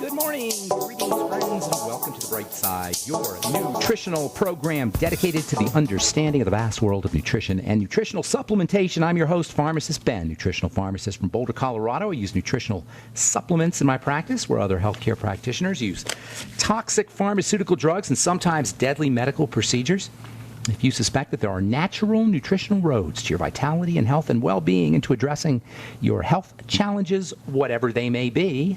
Good morning, greetings, friends, and welcome to The Bright Side, your nutritional program dedicated to the understanding of the vast world of nutrition and nutritional supplementation. I'm your host, Pharmacist Ben, nutritional pharmacist from Boulder, Colorado. I use nutritional supplements in my practice, where other healthcare practitioners use toxic pharmaceutical drugs and sometimes deadly medical procedures. If you suspect that there are natural nutritional roads to your vitality and health and well-being and to addressing your health challenges, whatever they may be,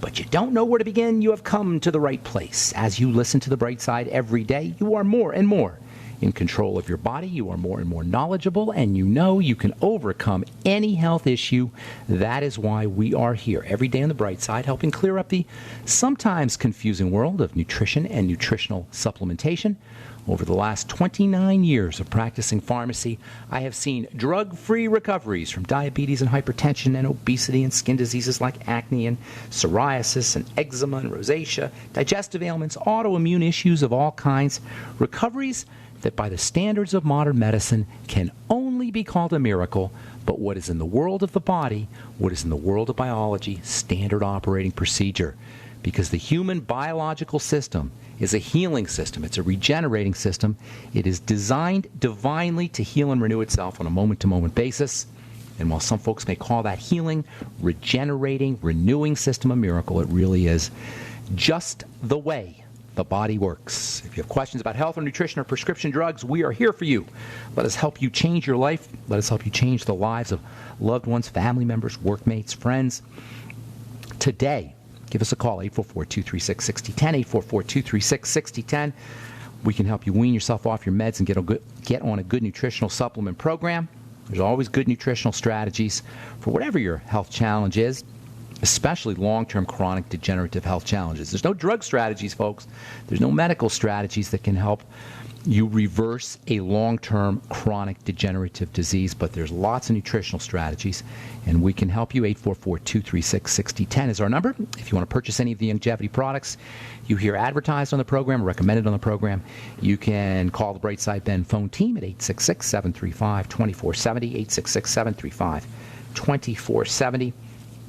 but you don't know where to begin, you have come to the right place. As you listen to The Bright Side every day, you are more and more in control of your body, you are more and more knowledgeable, and you know you can overcome any health issue. That is why we are here every day on The Bright Side, helping clear up the sometimes confusing world of nutrition and nutritional supplementation. Over the last 29 years of practicing pharmacy, I have seen drug-free recoveries from diabetes and hypertension and obesity and skin diseases like acne and psoriasis and eczema and rosacea, digestive ailments, autoimmune issues of all kinds, recoveries that by the standards of modern medicine can only be called a miracle, but what is in the world of the body, what is in the world of biology, standard operating procedure. Because the human biological system is a healing system. It's a regenerating system. It is designed divinely to heal and renew itself on a moment-to-moment basis. And while some folks may call that healing, regenerating, renewing system a miracle, it really is just the way the body works. If you have questions about health or nutrition or prescription drugs, we are here for you. Let us help you change your life. Let us help you change the lives of loved ones, family members, workmates, friends. Today, give us a call, 844-236-6010, 844-236-6010. We can help you wean yourself off your meds and get on a good nutritional supplement program. There's always good nutritional strategies for whatever your health challenge is, especially long-term chronic degenerative health challenges. There's no drug strategies, folks. There's no medical strategies that can help you reverse a long-term chronic degenerative disease, but there's lots of nutritional strategies, and we can help you. 844-236-6010 is our number. If you want to purchase any of the longevity products you hear advertised on the program, recommended on the program, you can call the Brightside Ben phone team at 866-735-2470, 866-735-2470.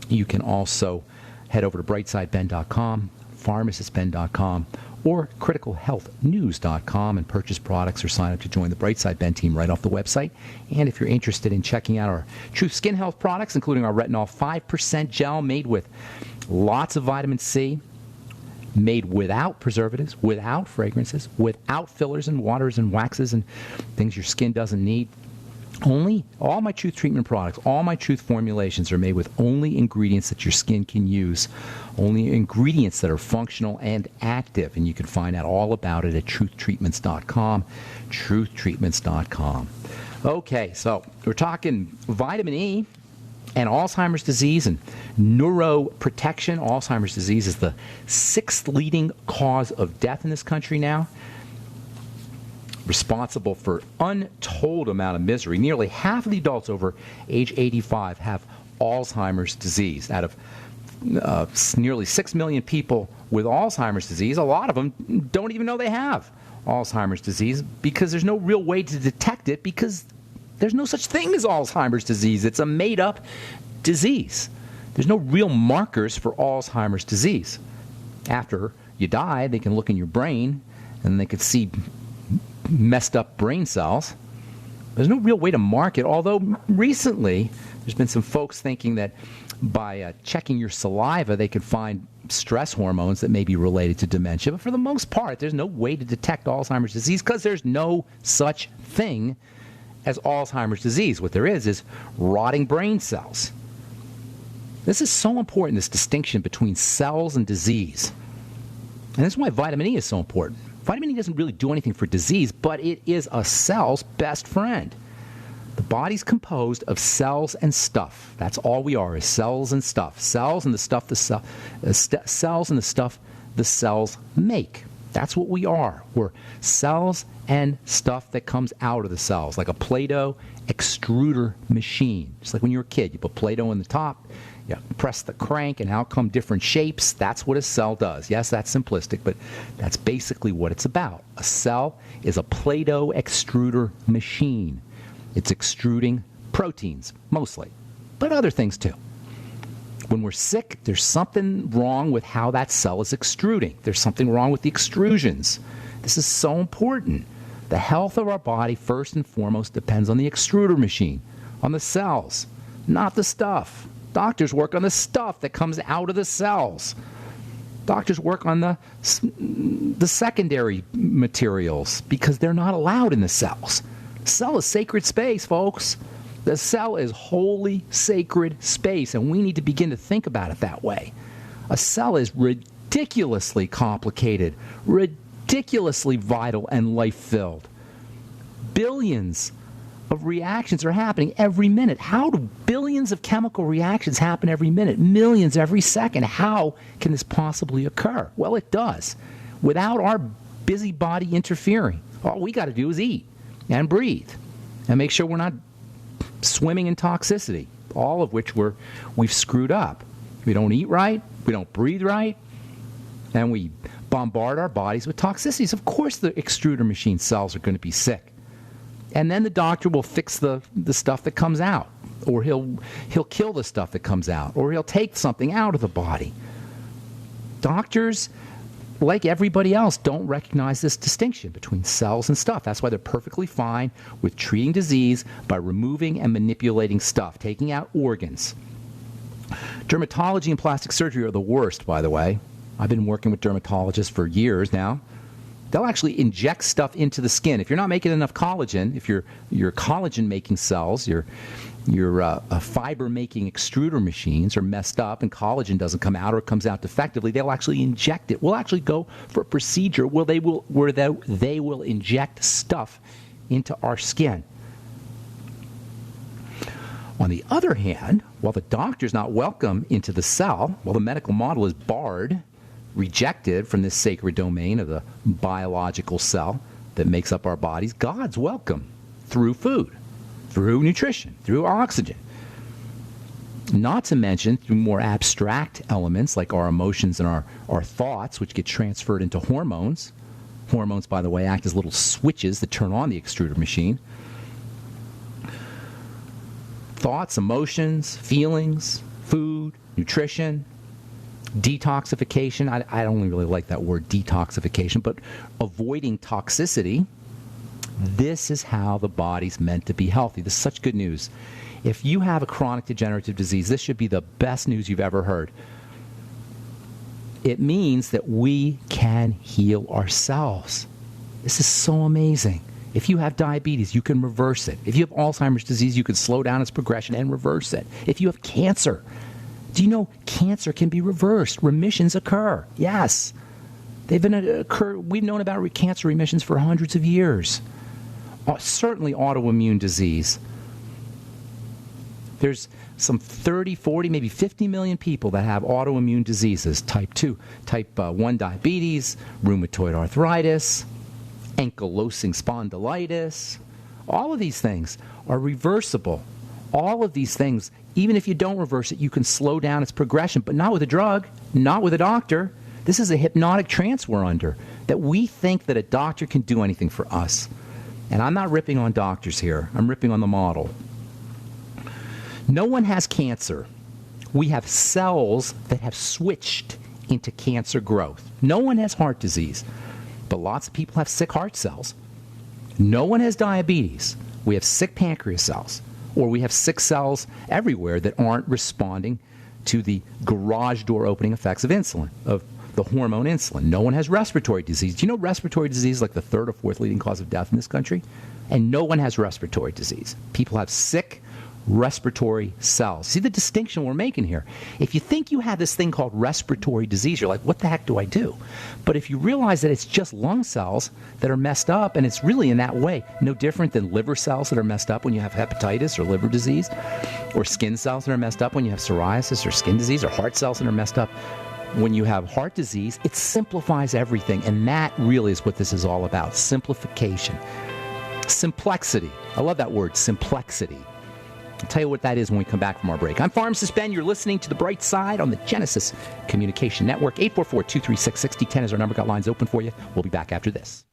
You can also head over to brightsideben.com, pharmacistben.com, or criticalhealthnews.com and purchase products or sign up to join the Brightside Ben team right off the website. And if you're interested in checking out our Truth Skin Health products, including our Retinol 5% gel made with lots of vitamin C, made without preservatives, without fragrances, without fillers and waters and waxes and things your skin doesn't need. All my Truth treatment products, all my Truth formulations are made with only ingredients that your skin can use, only ingredients that are functional and active, and you can find out all about it at truthtreatments.com, truthtreatments.com. Okay, so we're talking vitamin E and Alzheimer's disease and neuroprotection. Alzheimer's disease is the 6th leading cause of death in this country now, responsible for untold amount of misery. Nearly half of the adults over age 85 have Alzheimer's disease. Out of nearly 6 million people with Alzheimer's disease, a lot of them don't even know they have Alzheimer's disease because there's no real way to detect it, because there's no such thing as Alzheimer's disease. It's a made-up disease. There's no real markers for Alzheimer's disease. After you die, they can look in your brain and they can see messed up brain cells. There's no real way to mark it, although recently there's been some folks thinking that by checking your saliva they could find stress hormones that may be related to dementia. But for the most part, there's no way to detect Alzheimer's disease because there's no such thing as Alzheimer's disease. What there is rotting brain cells. This is so important, this distinction between cells and disease. And that's why vitamin E is so important. Vitamin E doesn't really do anything for disease, but it is a cell's best friend. The body's composed of cells and stuff. That's all we are, is cells and stuff. Cells and the stuff cells and the stuff the cells make. That's what we are. We're cells and stuff that comes out of the cells, like a Play-Doh extruder machine. Just like when you were a kid, you put Play-Doh in the top, you press the crank, and out come different shapes. That's what a cell does. Yes, that's simplistic, but that's basically what it's about. A cell is a Play-Doh extruder machine. It's extruding proteins, mostly, but other things too. When we're sick, there's something wrong with how that cell is extruding. There's something wrong with the extrusions. This is so important. The health of our body, first and foremost, depends on the extruder machine, on the cells, not the stuff. Doctors work on the stuff that comes out of the cells. Doctors work on the secondary materials because they're not allowed in the cells. The cell is sacred space, folks. The cell is holy, sacred space, and we need to begin to think about it that way. A cell is ridiculously complicated, ridiculously vital and life-filled. Billions of reactions are happening every minute. How do billions of chemical reactions happen every minute? Millions every second. How can this possibly occur? Well, it does. Without our busy body interfering. All we got to do is eat and breathe and make sure we're not swimming in toxicity, all of which we've screwed up. We don't eat right, we don't breathe right, and we bombard our bodies with toxicities. Of course the extruder machine cells are going to be sick. And then the doctor will fix the stuff that comes out, or he'll kill the stuff that comes out, or he'll take something out of the body. Doctors, like everybody else, don't recognize this distinction between cells and stuff. That's why they're perfectly fine with treating disease by removing and manipulating stuff, taking out organs. Dermatology and plastic surgery are the worst, by the way. I've been working with dermatologists for years now. They'll actually inject stuff into the skin. If you're not making enough collagen, if your collagen-making cells, your fiber-making extruder machines are messed up and collagen doesn't come out or it comes out defectively, they'll actually inject it. We'll actually go for a procedure where they will inject stuff into our skin. On the other hand, while the doctor's not welcome into the cell, while the medical model is barred, rejected from this sacred domain of the biological cell that makes up our bodies, God's welcome through food, through nutrition, through oxygen. Not to mention through more abstract elements like our emotions and our thoughts, which get transferred into hormones. Hormones, by the way, act as little switches that turn on the extruder machine. Thoughts, emotions, feelings, food, nutrition, detoxification. I don't really like that word detoxification, but avoiding toxicity. This is how the body's meant to be healthy. This is such good news. If you have a chronic degenerative disease, this should be the best news you've ever heard. It means that we can heal ourselves. This is so amazing. If you have diabetes, you can reverse it. If you have Alzheimer's disease, you can slow down its progression and reverse it. If you have cancer, do you know cancer can be reversed? Remissions occur. Yes. We've known about cancer remissions for hundreds of years. Certainly autoimmune disease. There's some 30, 40, maybe 50 million people that have autoimmune diseases, type 2, type 1 diabetes, rheumatoid arthritis, ankylosing spondylitis. All of these things are reversible. All of these things, even if you don't reverse it, you can slow down its progression, but not with a drug, not with a doctor. This is a hypnotic trance we're under, that we think that a doctor can do anything for us. And I'm not ripping on doctors here. I'm ripping on the model. No one has cancer. We have cells that have switched into cancer growth. No one has heart disease, but lots of people have sick heart cells. No one has diabetes. We have sick pancreas cells, or we have sick cells everywhere that aren't responding to the garage door opening effects of insulin, of the hormone insulin. No one has respiratory disease. Do you know respiratory disease is like the third or fourth leading cause of death in this country? And no one has respiratory disease. People have sick respiratory cells. See the distinction we're making here? If you think you have this thing called respiratory disease, you're like, what the heck do I do? But if you realize that it's just lung cells that are messed up, and it's really in that way no different than liver cells that are messed up when you have hepatitis or liver disease, or skin cells that are messed up when you have psoriasis or skin disease, or heart cells that are messed up when you have heart disease, it simplifies everything. And that really is what this is all about. Simplification. Simplexity. I love that word, simplexity. I'll tell you what that is when we come back from our break. I'm Pharmacist Ben. You're listening to The Bright Side on the Genesis Communication Network. 844-236-6010 is our number. Got lines open for you. We'll be back after this.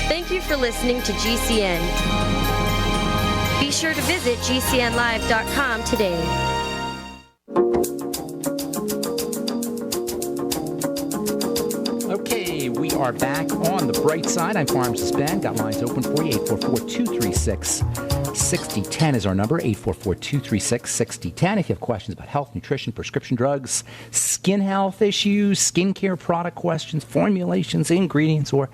Thank you for listening to GCN. Be sure to visit GCNlive.com today. Okay, we are back on the bright side. I'm Pharmacist Ben. Got lines open for you. 844-236-6010 is our number. 844-236-6010. If you have questions about health, nutrition, prescription drugs, skin health issues, skincare product questions, formulations, ingredients, or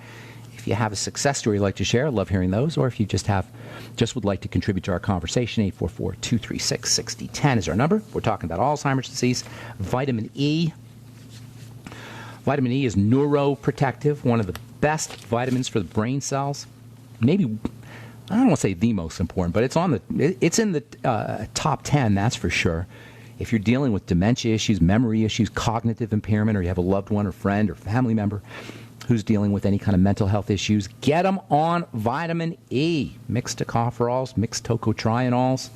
if you have a success story you'd like to share, I love hearing those. Or if you just would like to contribute to our conversation, 844-236-6010 is our number. We're talking about Alzheimer's disease, vitamin E. Vitamin E is neuroprotective, one of the best vitamins for the brain cells. Maybe, I don't want to say the most important, but it's in the top 10, that's for sure. If you're dealing with dementia issues, memory issues, cognitive impairment, or you have a loved one or friend or family member who's dealing with any kind of mental health issues, get them on vitamin E. Mixed tocopherols, mixed tocotrienols.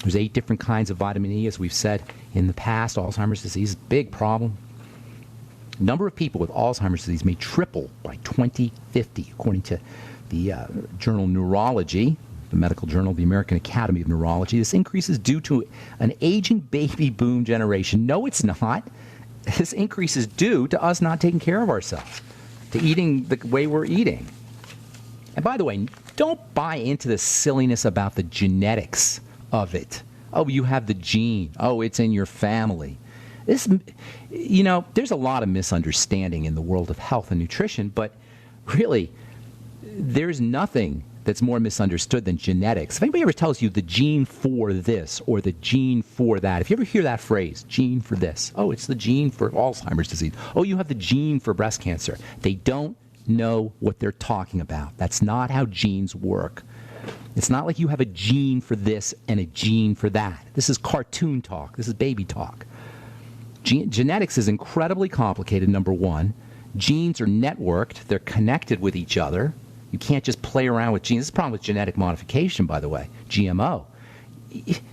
There's 8 different kinds of vitamin E, as we've said in the past. Alzheimer's disease is a big problem. Number of people with Alzheimer's disease may triple by 2050, according to the journal Neurology, the medical journal of the American Academy of Neurology. This increase is due to an aging baby boom generation. No, it's not. This increase is due to us not taking care of ourselves, to eating the way we're eating. And by the way, don't buy into the silliness about the genetics of it. Oh, you have the gene. Oh, it's in your family. There's a lot of misunderstanding in the world of health and nutrition, but really, there's nothing that's more misunderstood than genetics. If anybody ever tells you the gene for this or the gene for that, if you ever hear that phrase, gene for this, oh, it's the gene for Alzheimer's disease. Oh, you have the gene for breast cancer. They don't know what they're talking about. That's not how genes work. It's not like you have a gene for this and a gene for that. This is cartoon talk. This is baby talk. Genetics is incredibly complicated, number one. Genes are networked. They're connected with each other. You can't just play around with genes. This is the problem with genetic modification, by the way, GMO.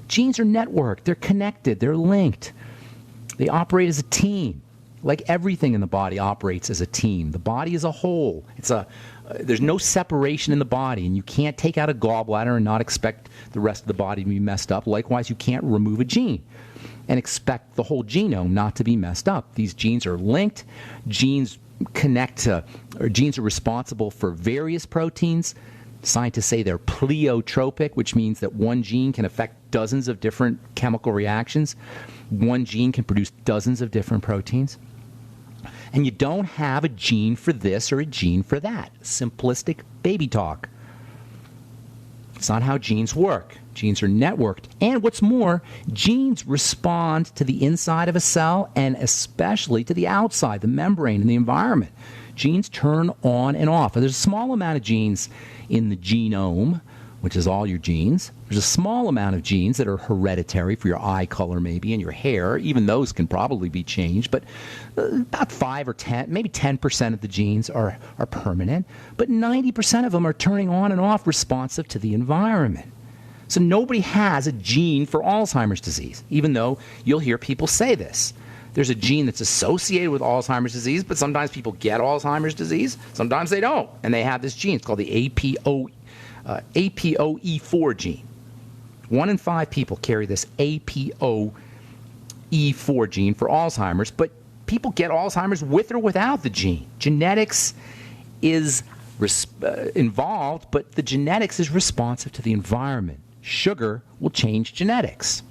Genes are networked. They're connected. They're linked. They operate as a team. Like everything in the body operates as a team. The body is a whole. There's no separation in the body, and you can't take out a gallbladder and not expect the rest of the body to be messed up. Likewise, you can't remove a gene and expect the whole genome not to be messed up. These genes are linked. Genes are responsible for various proteins. Scientists say they're pleiotropic, which means that one gene can affect dozens of different chemical reactions. One gene can produce dozens of different proteins. And you don't have a gene for this or a gene for that. Simplistic baby talk. It's not how genes work. Genes are networked. And what's more, genes respond to the inside of a cell and especially to the outside, the membrane and the environment. Genes turn on and off. There's a small amount of genes in the genome, which is all your genes. There's a small amount of genes that are hereditary for your eye color maybe and your hair. Even those can probably be changed. But about 5 or 10, maybe 10% of the genes are permanent. But 90% of them are turning on and off responsive to the environment. So nobody has a gene for Alzheimer's disease, even though you'll hear people say this. There's a gene that's associated with Alzheimer's disease, but sometimes people get Alzheimer's disease. Sometimes they don't, and they have this gene. It's called the APOE4 gene. 1 in 5 people carry this APOE4 gene for Alzheimer's, but people get Alzheimer's with or without the gene. Genetics is involved, but the genetics is responsive to the environment. Sugar will change genetics.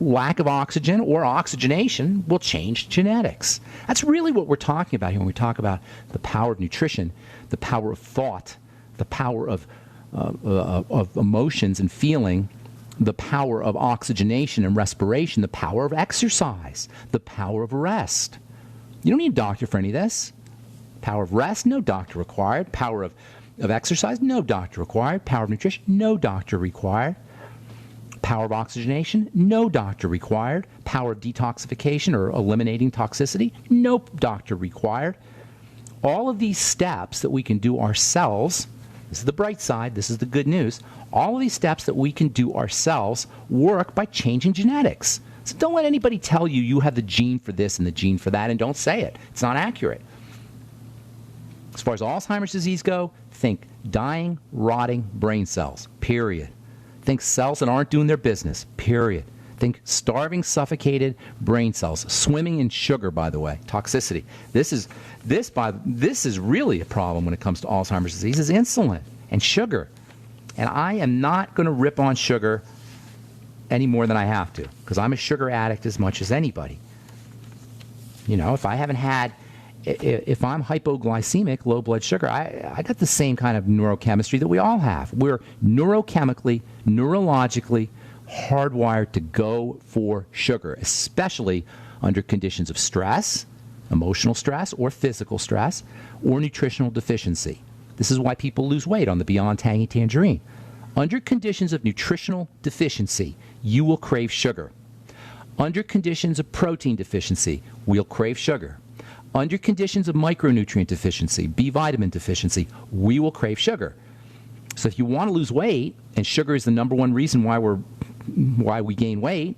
Lack of oxygen or oxygenation will change genetics. That's really what we're talking about here when we talk about the power of nutrition, the power of thought, the power of emotions and feeling, the power of oxygenation and respiration, the power of exercise, the power of rest. You don't need a doctor for any of this. Power of rest, no doctor required. Power of exercise, no doctor required. Power of nutrition, no doctor required. Power of oxygenation, no doctor required. Power of detoxification or eliminating toxicity, no doctor required. All of these steps that we can do ourselves, this is the bright side, this is the good news, all of these steps that we can do ourselves work by changing genetics. So don't let anybody tell you you have the gene for this and the gene for that, and don't say it. It's not accurate. As far as Alzheimer's disease go, think dying, rotting brain cells, period. Think cells that aren't doing their business, period. Think starving, suffocated brain cells, swimming in sugar, by the way, toxicity. This is really a problem when it comes to Alzheimer's disease, is insulin and sugar. And I am not going to rip on sugar any more than I have to, because I'm a sugar addict as much as anybody. You know, if I'm hypoglycemic, low blood sugar, I got the same kind of neurochemistry that we all have. We're neurochemically, neurologically hardwired to go for sugar, especially under conditions of stress, emotional stress, or physical stress, or nutritional deficiency. This is why people lose weight on the Beyond Tangy Tangerine. Under conditions of nutritional deficiency, you will crave sugar. Under conditions of protein deficiency, we'll crave sugar. Under conditions of micronutrient deficiency, B vitamin deficiency, we will crave sugar. So if you want to lose weight, and sugar is the number one reason why we gain weight,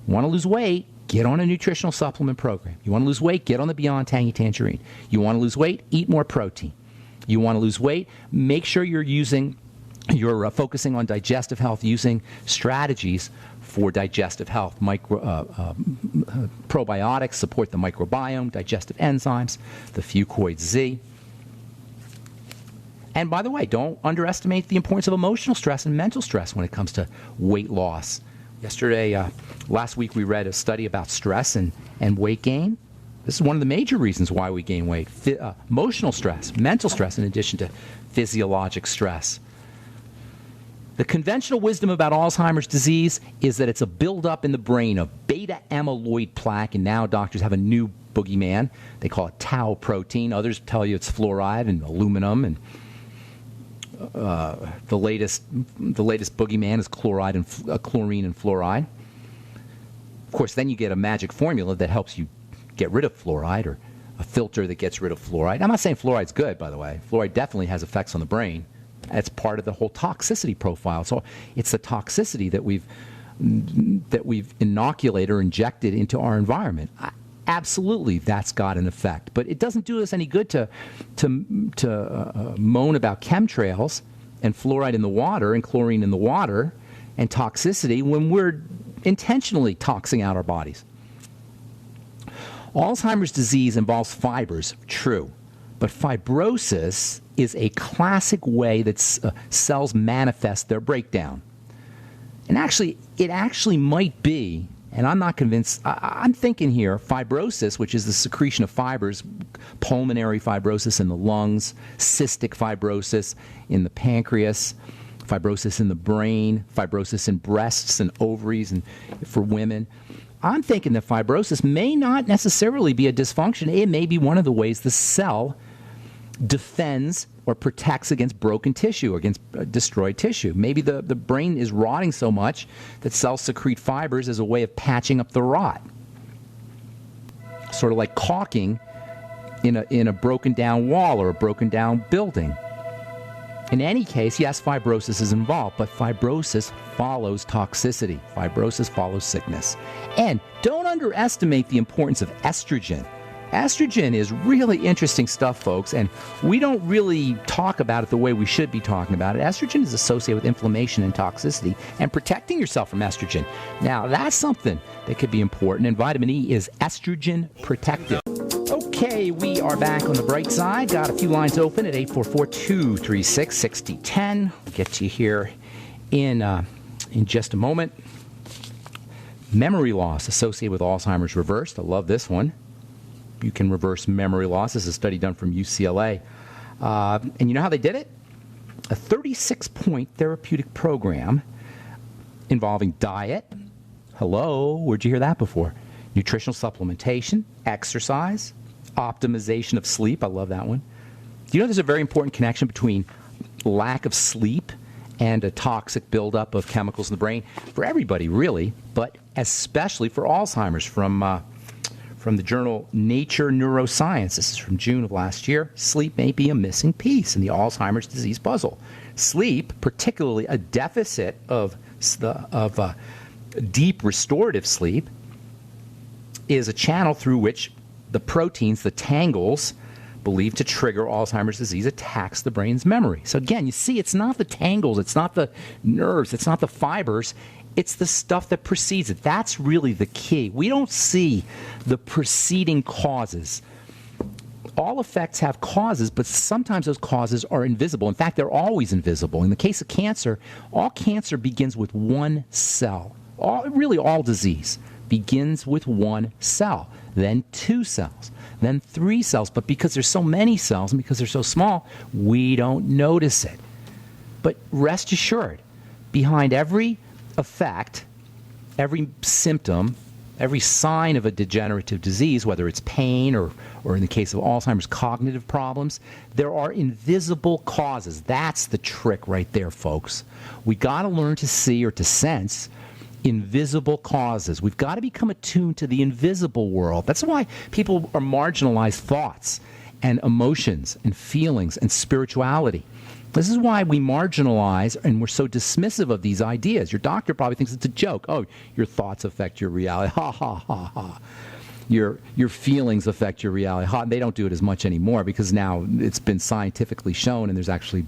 want to lose weight, get on a nutritional supplement program. You want to lose weight, get on the Beyond Tangy Tangerine. You want to lose weight, eat more protein. You want to lose weight, make sure you're focusing on digestive health, using strategies for digestive health. Probiotics support the microbiome, digestive enzymes, the Fucoid Z. And by the way, don't underestimate the importance of emotional stress and mental stress when it comes to weight loss. Last week we read a study about stress and weight gain. This is one of the major reasons why we gain weight. Emotional stress, mental stress, in addition to physiologic stress. The conventional wisdom about Alzheimer's disease is that it's a buildup in the brain of beta amyloid plaque, and now doctors have a new boogeyman. They call it tau protein. Others tell you it's fluoride and aluminum, and the latest boogeyman is chlorine and fluoride. Of course, then you get a magic formula that helps you get rid of fluoride, or a filter that gets rid of fluoride. I'm not saying fluoride's good, by the way. Fluoride definitely has effects on the brain. That's part of the whole toxicity profile. So it's the toxicity that we've inoculated or injected into our environment. Absolutely, that's got an effect. But it doesn't do us any good to moan about chemtrails and fluoride in the water and chlorine in the water and toxicity when we're intentionally toxing out our bodies. Alzheimer's disease involves fibers, true. But fibrosis is a classic way that cells manifest their breakdown. And it actually might be, and I'm not convinced, I'm thinking here, fibrosis, which is the secretion of fibers, pulmonary fibrosis in the lungs, cystic fibrosis in the pancreas, fibrosis in the brain, fibrosis in breasts and ovaries and for women. I'm thinking that fibrosis may not necessarily be a dysfunction. It may be one of the ways the cell defends or protects against broken tissue, against destroyed tissue. Maybe the brain is rotting so much that cells secrete fibers as a way of patching up the rot. Sort of like caulking in a broken down wall or a broken down building. In any case, yes, fibrosis is involved, but fibrosis follows toxicity. Fibrosis follows sickness. And don't underestimate the importance of estrogen. Estrogen is really interesting stuff, folks, and we don't really talk about it the way we should be talking about it. Estrogen is associated with inflammation and toxicity and protecting yourself from estrogen. Now, that's something that could be important, and vitamin E is estrogen protective. Okay, we are back on the bright side. Got a few lines open at 844-236-6010. We'll get to you here in just a moment. Memory loss associated with Alzheimer's reversed. I love this one. You can reverse memory loss. This is a study done from UCLA. And you know how they did it? A 36-point therapeutic program involving diet. Hello, where'd you hear that before? Nutritional supplementation, exercise, optimization of sleep. I love that one. Do you know there's a very important connection between lack of sleep and a toxic buildup of chemicals in the brain? For everybody, really, but especially for Alzheimer's. From the journal Nature Neuroscience, this is from June of last year, sleep may be a missing piece in the Alzheimer's disease puzzle. Sleep, particularly a deficit of deep restorative sleep, is a channel through which the proteins, the tangles, believed to trigger Alzheimer's disease, attacks the brain's memory. So again, you see, it's not the tangles, it's not the nerves, it's not the fibers, it's the stuff that precedes it. That's really the key. We don't see the preceding causes. All effects have causes, but sometimes those causes are invisible. In fact, they're always invisible. In the case of cancer, all cancer begins with one cell. Really all disease begins with one cell, then 2 cells, then 3 cells. But because there's so many cells and because they're so small, we don't notice it. But rest assured, behind every effect, every symptom, every sign of a degenerative disease, whether it's pain or in the case of Alzheimer's, cognitive problems, there are invisible causes. That's the trick right there, folks. We got to learn to see or to sense invisible causes. We've got to become attuned to the invisible world. That's why people are marginalized thoughts and emotions and feelings and spirituality. This is why we marginalize and we're so dismissive of these ideas. Your doctor probably thinks it's a joke. Oh, your thoughts affect your reality. Ha, ha, ha, ha. Your feelings affect your reality. Ha. They don't do it as much anymore because now it's been scientifically shown, and there's actually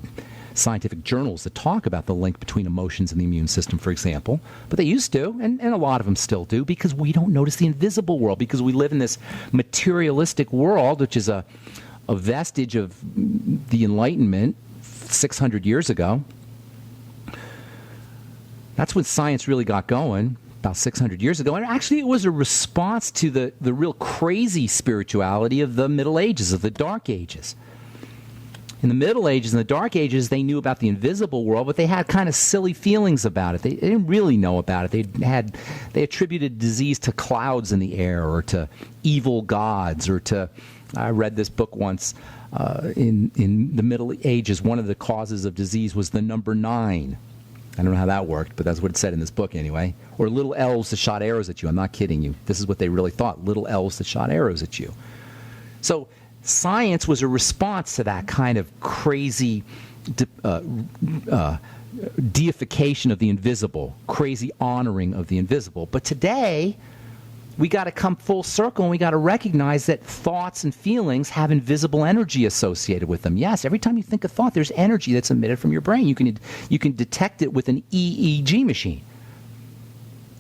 scientific journals that talk about the link between emotions and the immune system, for example. But they used to, and a lot of them still do, because we don't notice the invisible world, because we live in this materialistic world, which is a vestige of the Enlightenment 600 years ago. That's when science really got going, about 600 years ago. And actually it was a response to the real crazy spirituality of the Middle Ages, of the Dark Ages. In the Middle Ages and the Dark Ages, they knew about the invisible world, but they had kind of silly feelings about it. They didn't really know about it. They attributed disease to clouds in the air, or to evil gods, or to, I read this book once, in the Middle Ages, one of the causes of disease was the number 9. I don't know how that worked, but that's what it said in this book anyway. Or little elves that shot arrows at you. I'm not kidding you. This is what they really thought, little elves that shot arrows at you. So science was a response to that kind of crazy deification of the invisible, crazy honoring of the invisible. But today, we got to come full circle, and we got to recognize that thoughts and feelings have invisible energy associated with them. Yes, every time you think a thought, there's energy that's emitted from your brain. You can detect it with an EEG machine,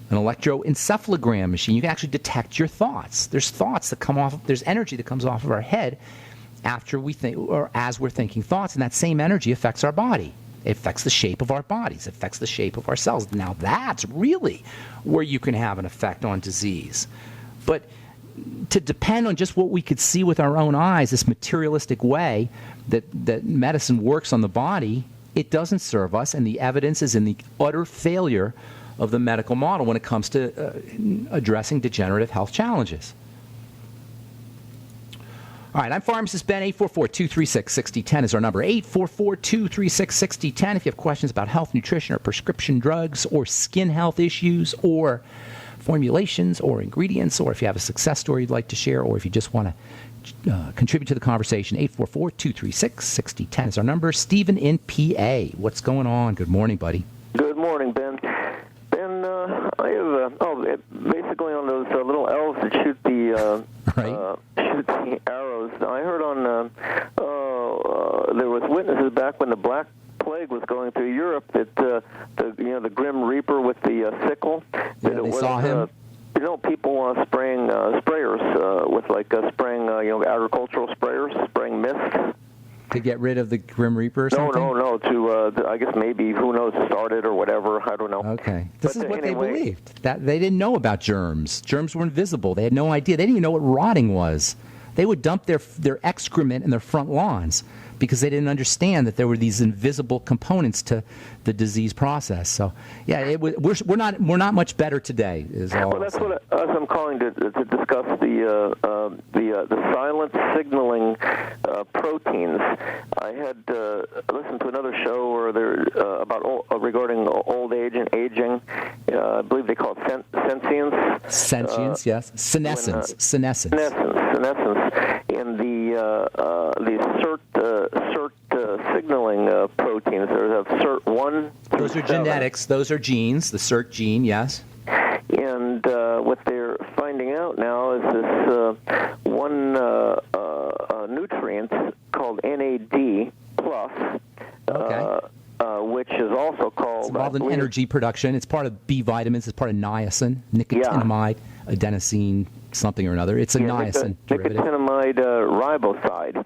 an electroencephalogram machine. You can actually detect your thoughts. There's thoughts that come off. There's energy that comes off of our head after we think, or as we're thinking thoughts, and that same energy affects our body. It affects the shape of our bodies. It affects the shape of our cells. Now that's really where you can have an effect on disease. But to depend on just what we could see with our own eyes, this materialistic way that medicine works on the body, it doesn't serve us, and the evidence is in the utter failure of the medical model when it comes to addressing degenerative health challenges. All right, I'm Pharmacist Ben. 844-236-6010 is our number. 844-236-6010 if you have questions about health, nutrition, or prescription drugs, or skin health issues, or formulations, or ingredients, or if you have a success story you'd like to share, or if you just want to contribute to the conversation. 844-236-6010 is our number. Stephen in PA. What's going on? Good morning, buddy. Good morning, Ben. Ben, I have basically on those little elves that shoot the shoot the arrows. I heard on there was witnesses back when the Black Plague was going through Europe that the Grim Reaper with the sickle. Yeah, they saw him. People spraying sprayers with spraying agricultural sprayers, spraying mist. To get rid of the Grim Reaper or something? No. To I guess maybe, who knows, start it or whatever. I don't know. Okay. This is what anyway, they believed. That they didn't know about germs. Germs were invisible. They had no idea. They didn't even know what rotting was. They would dump their excrement in their front lawns because they didn't understand that there were these invisible components to the disease process. So, yeah, we're not much better today. Well, that's what I'm calling to discuss the silent signaling proteins. I had listened to another show where regarding old age and aging. I believe they call it sentience. Sentience, yes. Senescence. Senescence. And the SERT signaling proteins. There's a SERT1. Those are genetics. Those are genes. The SERT gene, yes. And what they're finding out now is this one nutrient involved in energy production. It's part of B vitamins. It's part of niacin, nicotinamide, adenosine, something or another. It's a niacin derivative. Nicotinamide riboside.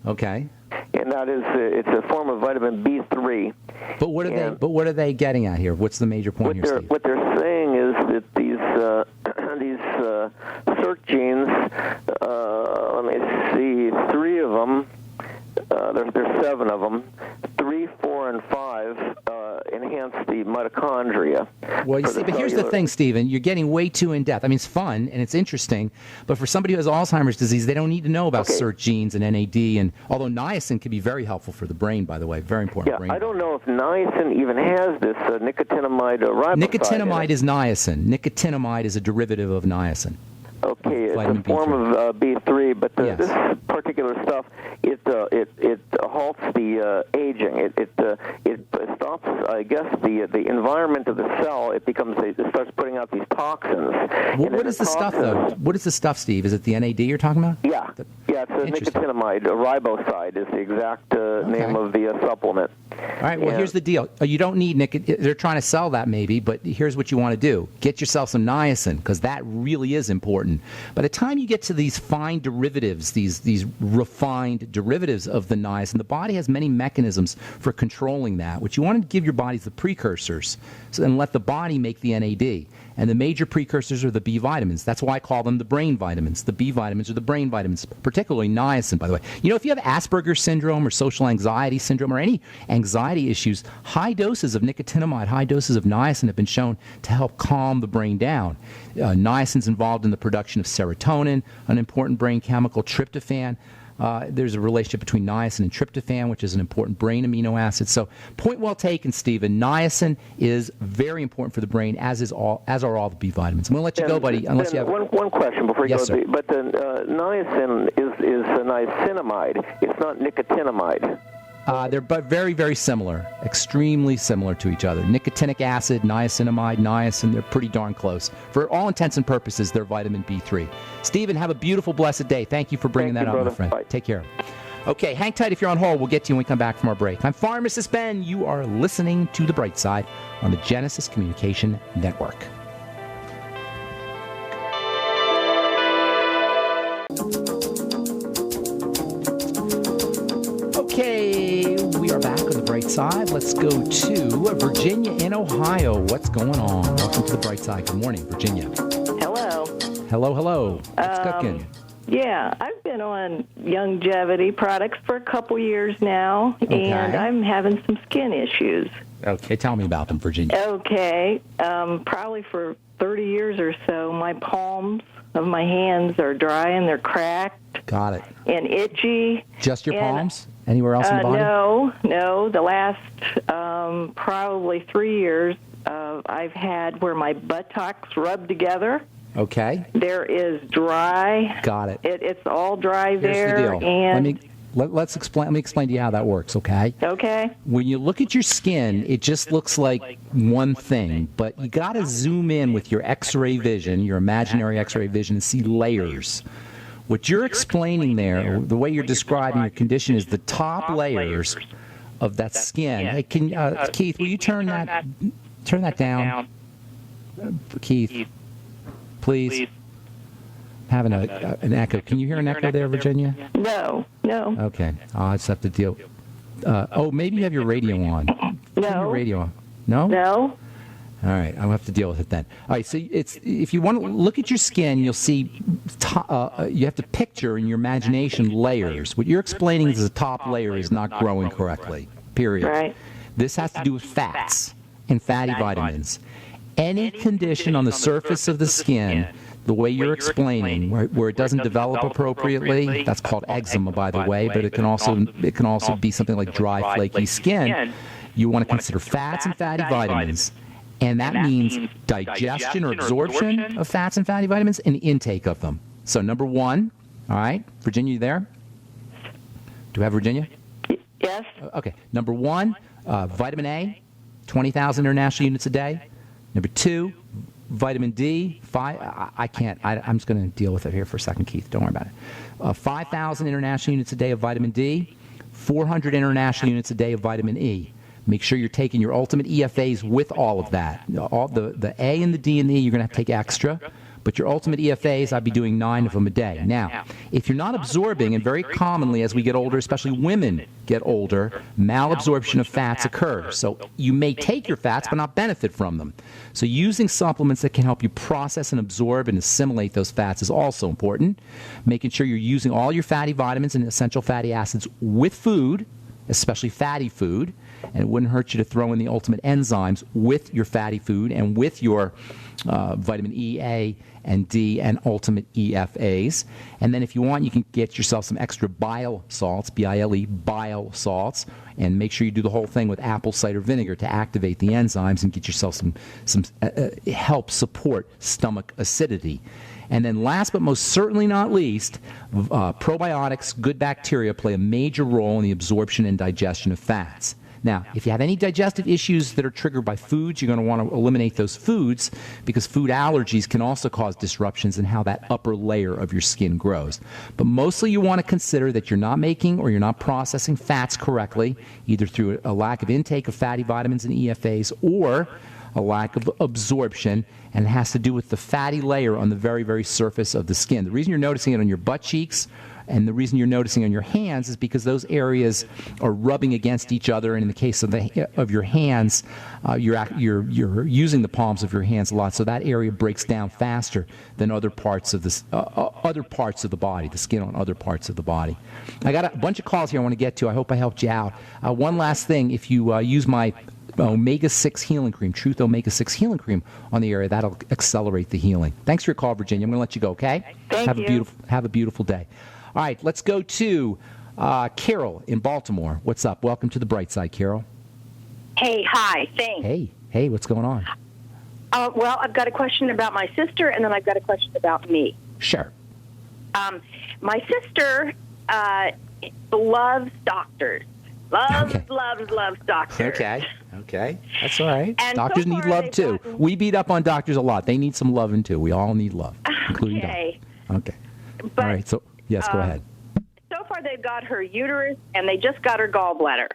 Okay. And that is, it's a form of vitamin B3. But what are they getting at here? What's the major point here, Steve? What they're saying is that these SERT genes, let me see, 3 of them, there's 7 of them, 3, 4, and 5 enhance the mitochondria. Well, you see, but here's the thing, Stephen. You're getting way too in-depth. I mean, it's fun and it's interesting, but for somebody who has Alzheimer's disease, they don't need to know about SERT genes and NAD, and although niacin can be very helpful for the brain, by the way, very important. Yeah, I don't know if niacin even has this nicotinamide riboside. Nicotinamide is niacin. Nicotinamide is a derivative of niacin. Okay, it's a form of B3, but this particular stuff, it halts the aging. It stops, I guess, the environment of the cell. It starts putting out these toxins. What is the stuff, though? What is the stuff, Steve? Is it the NAD you're talking about? Yeah, it's a nicotinamide. Riboside is the exact name of the supplement. All right, well, here's the deal. You don't need nicotin. They're trying to sell that maybe, but here's what you want to do. Get yourself some niacin, because that really is important. By the time you get to these fine derivatives, these refined derivatives of the niacin, the body has many mechanisms for controlling that. What you want to give your body is the precursors, and let the body make the NAD. And the major precursors are the B vitamins. That's why I call them the brain vitamins. The B vitamins are the brain vitamins, particularly niacin, by the way. You know, if you have Asperger's syndrome or social anxiety syndrome or any anxiety issues, high doses of nicotinamide, high doses of niacin have been shown to help calm the brain down. Niacin's involved in the production of serotonin, an important brain chemical, tryptophan. There's a relationship between niacin and tryptophan, which is an important brain amino acid. So, point well taken, Stephen. Niacin is very important for the brain, as are all the B vitamins. I'm going to let you go, buddy. Unless you have one question before you go. Sir. But the niacin is a niacinamide. It's not nicotinamide. They're but very, very similar, extremely similar to each other. Nicotinic acid, niacinamide, niacin, they're pretty darn close. For all intents and purposes, they're vitamin B3. Stephen, have a beautiful, blessed day. Thank you for bringing that up, my friend. Bye. Take care. Okay, hang tight if you're on hold. We'll get to you when we come back from our break. I'm Pharmacist Ben. You are listening to The Bright Side on the Genesis Communication Network. Okay, we are back on the bright side. Let's go to Virginia in Ohio. What's going on? Welcome to the bright side. Good morning, Virginia. Hello. Hello. What's cooking? Yeah, I've been on longevity products for a couple years now, and I'm having some skin issues. Okay, tell me about them, Virginia. Okay, probably for 30 years or so, my palms of my hands are dry and they're cracked. Got it. And itchy. Just your palms? Anywhere else in the body? No. The last probably 3 years, I've had where my buttocks rub together. Okay. There is dry. Got it. It's all dry Here's there. the deal. And Let me explain to you how that works, okay? Okay. When you look at your skin, it just looks like one thing, but you got to zoom in with your X-ray vision, your imaginary X-ray vision, and see layers. What you're explaining there, the way you're describing your condition, is the top layers of that skin. Hey, Keith, will you turn that down? Keith, please. Having an echo. Can you hear an echo there, Virginia? No. Okay. I'll just have to deal. Maybe you have your radio on. No. Your radio on. No? No. All right. I'll have to deal with it then. All right. So if you want to look at your skin, you'll see you have to picture in your imagination layers. What you're explaining is the top layer is not growing correctly. Period. Right. This has to do with fats and fatty vitamins. Any condition on the surface of the skin, the way you're explaining, where it doesn't develop appropriately, that's called eczema, by the way, but it can also be something like dry, flaky skin. You want to consider fats and fatty vitamins, and that means digestion or absorption of fats and fatty vitamins and intake of them. So number one, all right, Virginia, you there? Do we have Virginia? Yes. Okay. Number one, vitamin A, 20,000 international units a day. Number two, vitamin D, I'm just going to deal with it here for a second, Keith. Don't worry about it. 5,000 international units a day of vitamin D, 400 international units a day of vitamin E. Make sure you're taking your Ultimate EFAs with all of that. All the A and the D and the E, you're going to have to take extra. But your Ultimate EFAs, I'd be doing 9 of them a day. Now, if you're not absorbing, and very commonly as we get older, especially women get older, malabsorption of fats occurs. So you may take your fats but not benefit from them. So using supplements that can help you process and absorb and assimilate those fats is also important. Making sure you're using all your fatty vitamins and essential fatty acids with food, especially fatty food. And it wouldn't hurt you to throw in the Ultimate enzymes with your fatty food and with your vitamin E, A, and D, and Ultimate EFAs. And then if you want, you can get yourself some extra bile salts, B-I-L-E, bile salts, and make sure you do the whole thing with apple cider vinegar to activate the enzymes and get yourself some help support stomach acidity. And then last but most certainly not least, probiotics, good bacteria, play a major role in the absorption and digestion of fats. Now, if you have any digestive issues that are triggered by foods, you're going to want to eliminate those foods because food allergies can also cause disruptions in how that upper layer of your skin grows. But mostly you want to consider that you're not making or you're not processing fats correctly, either through a lack of intake of fatty vitamins and EFAs or a lack of absorption, and it has to do with the fatty layer on the very, very surface of the skin. The reason you're noticing it on your butt cheeks and the reason you're noticing on your hands is because those areas are rubbing against each other, and in the case of your hands, you're using the palms of your hands a lot, so that area breaks down faster than other parts of the body, the skin on other parts of the body. I got a bunch of calls here I want to get to. I hope I helped you out. One last thing, if you use my Omega-6 healing cream, Truth Omega-6 healing cream on the area, that'll accelerate the healing. Thanks for your call, Virginia. I'm going to let you go, okay? Thank you. Have a beautiful day. All right, let's go to Carol in Baltimore. What's up? Welcome to the Bright Side, Carol. Hey, hi, thanks. Hey, what's going on? Well, I've got a question about my sister, and then I've got a question about me. Sure. My sister loves doctors. Loves doctors. Okay. That's all right. And doctors so need far love, too. We beat up on doctors a lot. They need some loving, too. We all need love, including doctors. Okay. But, all right, so, yes, go ahead. So far, they've got her uterus, and they just got her gallbladder.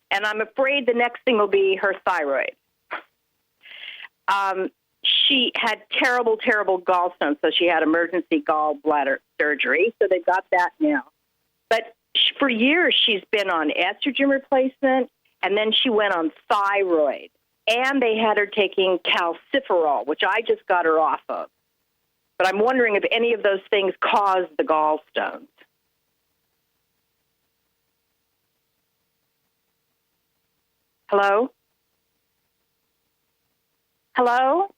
And I'm afraid the next thing will be her thyroid. She had terrible, terrible gallstones, so she had emergency gallbladder surgery, so they've got that now. But for years, she's been on estrogen replacement, and then she went on thyroid. And they had her taking calciferol, which I just got her off of. But I'm wondering if any of those things caused the gallstones. Hello? Hello?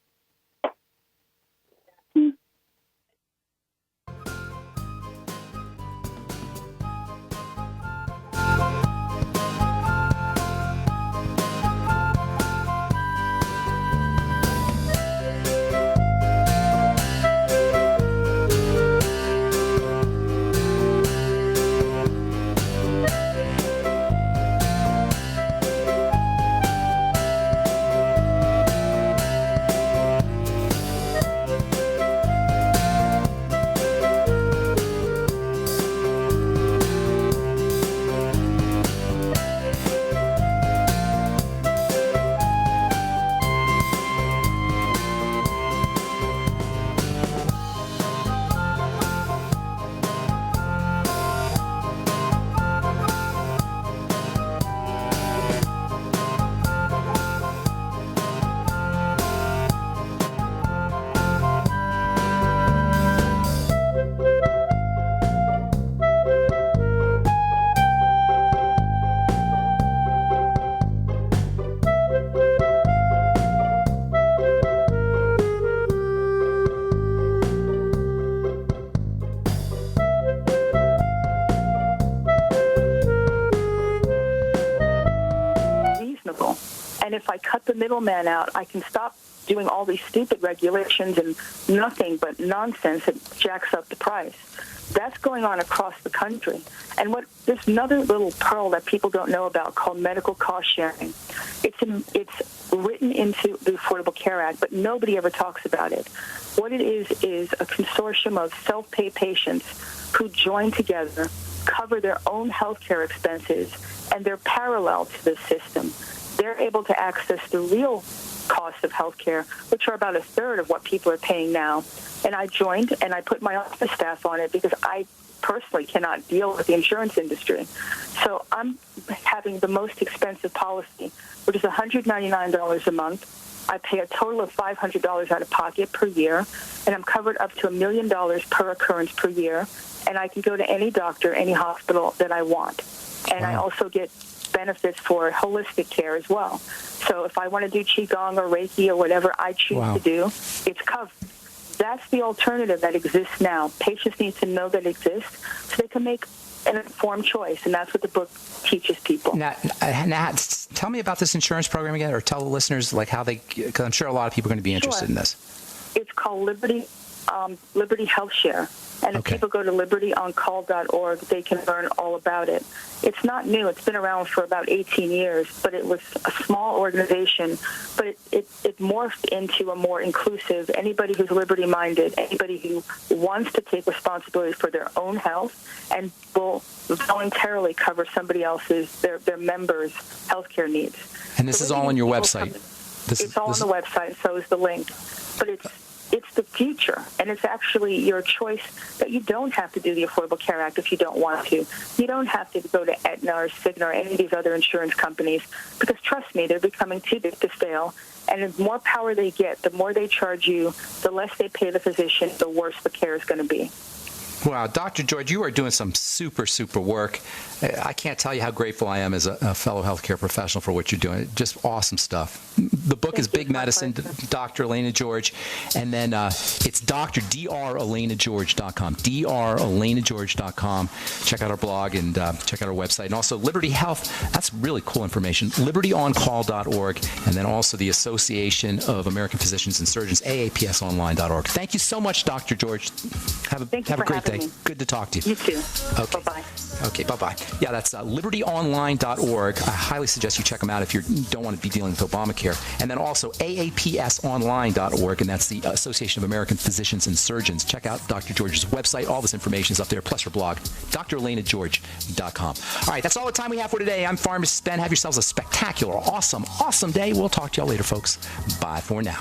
And if I cut the middleman out, I can stop doing all these stupid regulations and nothing but nonsense that jacks up the price. That's going on across the country. And there's another little pearl that people don't know about called medical cost sharing. It's written into the Affordable Care Act, but nobody ever talks about it. What it is a consortium of self-pay patients who join together, cover their own health care expenses, and they're parallel to the system. they're able to access the real costs of health care, which are about a third of what people are paying now. And I joined, and I put my office staff on it because I personally cannot deal with the insurance industry. So I'm having the most expensive policy, which is $199 a month. I pay a total of $500 out of pocket per year, and I'm covered up to $1 million per occurrence per year, and I can go to any doctor, any hospital that I want. And I also get benefits for holistic care as well. So if I want to do Qigong or Reiki or whatever I choose to do, it's covered. That's the alternative that exists now. Patients need to know that it exists so they can make an informed choice, and that's what the book teaches people. Now, tell me about this insurance program again, or tell the listeners like how they, because I'm sure a lot of people are going to be interested in this. It's called Liberty Health Share. And if people go to libertyoncall.org, they can learn all about it. It's not new. It's been around for about 18 years, but it was a small organization. But it morphed into a more inclusive, anybody who's liberty-minded, anybody who wants to take responsibility for their own health and will voluntarily cover somebody else's, their members' healthcare needs. And this is all on your website? It's all on the website, so is the link. But it's the future, and it's actually your choice that you don't have to do the Affordable Care Act if you don't want to. You don't have to go to Aetna or Cigna or any of these other insurance companies because, trust me, they're becoming too big to fail. And the more power they get, the more they charge you, the less they pay the physician, the worse the care is going to be. Wow, Dr. George, you are doing some super, super work. I can't tell you how grateful I am as a fellow healthcare professional for what you're doing. Just awesome stuff. The book is Big Medicine, Dr. Elena George, and then it's drelenageorge.com, drelenageorge.com. Check out our blog and check out our website. And also Liberty Health, that's really cool information, libertyoncall.org, and then also the Association of American Physicians and Surgeons, aapsonline.org. Thank you so much, Dr. George. Have a great day. Good to talk to you. You too. Okay. Bye-bye. Okay, bye-bye. Yeah, that's libertyonline.org. I highly suggest you check them out if you don't want to be dealing with Obamacare. And then also aapsonline.org, and that's the Association of American Physicians and Surgeons. Check out Dr. George's website. All this information is up there, plus her blog, drelenageorge.com. All right, that's all the time we have for today. I'm Pharmacist Ben. Have yourselves a spectacular, awesome day. We'll talk to y'all later, folks. Bye for now.